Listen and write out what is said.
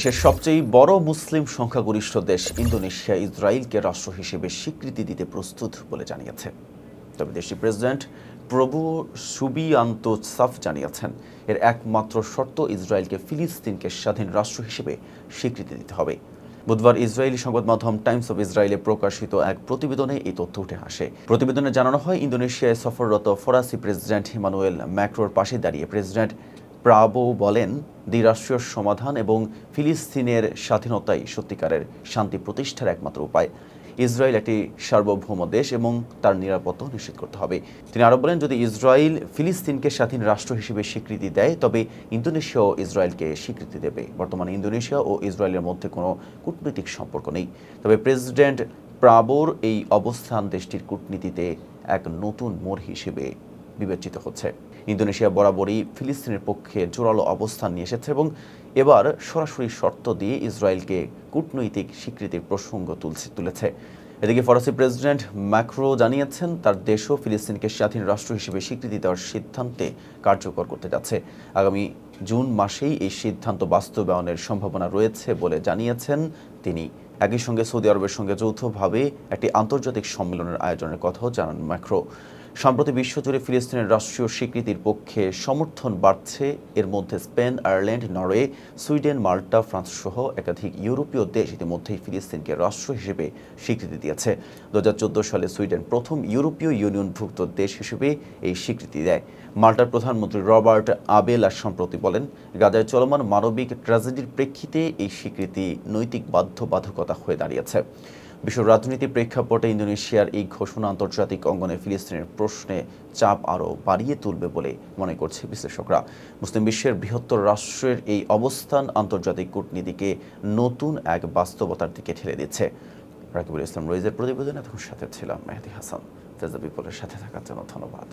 বিশ্বের সবচেয়ে বড় মুসলিম সংখ্যাগরিষ্ঠ দেশ ইন্দোনেশিয়া ইসরায়েলকে রাষ্ট্র হিসেবে স্বীকৃতি দিতে প্রস্তুত বলে জানিয়েছে। তবে দেশটির প্রেসিডেন্ট প্রভু সুবিয়ান্তো সাফ জানিয়েছেন, এর একমাত্র শর্ত ইসরায়েলকে ফিলিস্তিনকে স্বাধীন রাষ্ট্র হিসেবে স্বীকৃতি দিতে হবে। বুধবার ইসরায়েলি সংবাদ মাধ্যম টাইমস অব ইসরায়েলে প্রকাশিত এক প্রতিবেদনে এই তথ্য উঠে আসে। প্রতিবেদনে জানানো হয়, ইন্দোনেশিয়ায় সফররত ফরাসি প্রেসিডেন্ট ইমানুয়েল ম্যাক্রোর পাশে দাঁড়িয়ে প্রেসিডেন্ট প্রাবো বলেন, দ্বিরাষ্ট্রীয় সমাধান এবং ফিলিস্তিনের স্বাধীনতাই সত্যিকারের শান্তি প্রতিষ্ঠার একমাত্র উপায়। ইসরায়েল একটি সার্বভৌম দেশ এবং তার নিরাপত্তা নিশ্চিত করতে হবে। তিনি আরও বলেন, যদি ইসরায়েল ফিলিস্তিনকে স্বাধীন রাষ্ট্র হিসেবে স্বীকৃতি দেয় তবে ইন্দোনেশিয়াও ইসরায়েলকে স্বীকৃতি দেবে। বর্তমানে ইন্দোনেশিয়া ও ইসরায়েলের মধ্যে কোনো কূটনৈতিক সম্পর্ক নেই। তবে প্রেসিডেন্ট প্রাবোর এই অবস্থান দেশটির কূটনীতিতে এক নতুন মোড় হিসেবে বিবেচিত হচ্ছে। ইন্দোনেশিয়া বরাবরই ফিলিস্তিনের পক্ষে জোরালো অবস্থান নিয়ে এসেছে এবং এবার সরাসরি শর্ত দিয়ে ইসরায়েলকে কূটনৈতিক স্বীকৃতির প্রসঙ্গ তুলেছে। এদিকে ফরাসি প্রেসিডেন্ট ম্যাক্রো জানিয়েছেন, তার দেশও ফিলিস্তিনকে স্বাধীন রাষ্ট্র হিসেবে স্বীকৃতি দেওয়ার সিদ্ধান্তে কার্যকর করতে যাচ্ছে। আগামী জুন মাসেই এই সিদ্ধান্ত বাস্তবায়নের সম্ভাবনা রয়েছে বলে জানিয়েছেন তিনি। একই সঙ্গে সৌদি আরবের সঙ্গে যৌথভাবে একটি আন্তর্জাতিক সম্মেলনের আয়োজনের কথাও জানান ম্যাক্রো। সম্প্রতি বিশ্বজুড়ে ফিলিস্তিনের রাষ্ট্রীয় স্বীকৃতির পক্ষে সমর্থন বাড়ছে। এর মধ্যে স্পেন, আয়ারল্যান্ড, নরওয়ে, সুইডেন, মাল্টা, ফ্রান্স সহ একাধিক ইউরোপীয় দেশ ইতিমধ্যেই ফিলিস্তিনকে রাষ্ট্র হিসেবে স্বীকৃতি দিয়েছে। 2014 সালে সুইডেন প্রথম ইউরোপীয় ইউনিয়নভুক্ত দেশ হিসেবে এই স্বীকৃতি দেয়। মাল্টার প্রধানমন্ত্রী রবার্ট আবেলা সম্প্রতি বলেন, গাজায় চলমান মানবিক ট্র্যাজেডির প্রেক্ষিতে এই স্বীকৃতি নৈতিক বাধ্যবাধকতা হয়ে দাঁড়িয়েছে। বিশ্ব রাজনীতির প্রেক্ষাপটে ইন্দোনেশিয়ার এই ঘোষণা আন্তর্জাতিক অঙ্গনে ফিলিস্তিনের প্রশ্নে চাপ আরও বাড়িয়ে তুলবে বলে মনে করছে বিশ্লেষকরা। মুসলিম বিশ্বের বৃহত্তর রাষ্ট্রের এই অবস্থান আন্তর্জাতিক কূটনীতিকে নতুন এক বাস্তবতার দিকে ঠেলে দিচ্ছে। রাকিবুল ইসলাম রইজের প্রতিবেদনে এতক্ষণ সাথে ছিলাম মেহেদি হাসান। ফেজা বিপুলের সাথে থাকার জন্য ধন্যবাদ।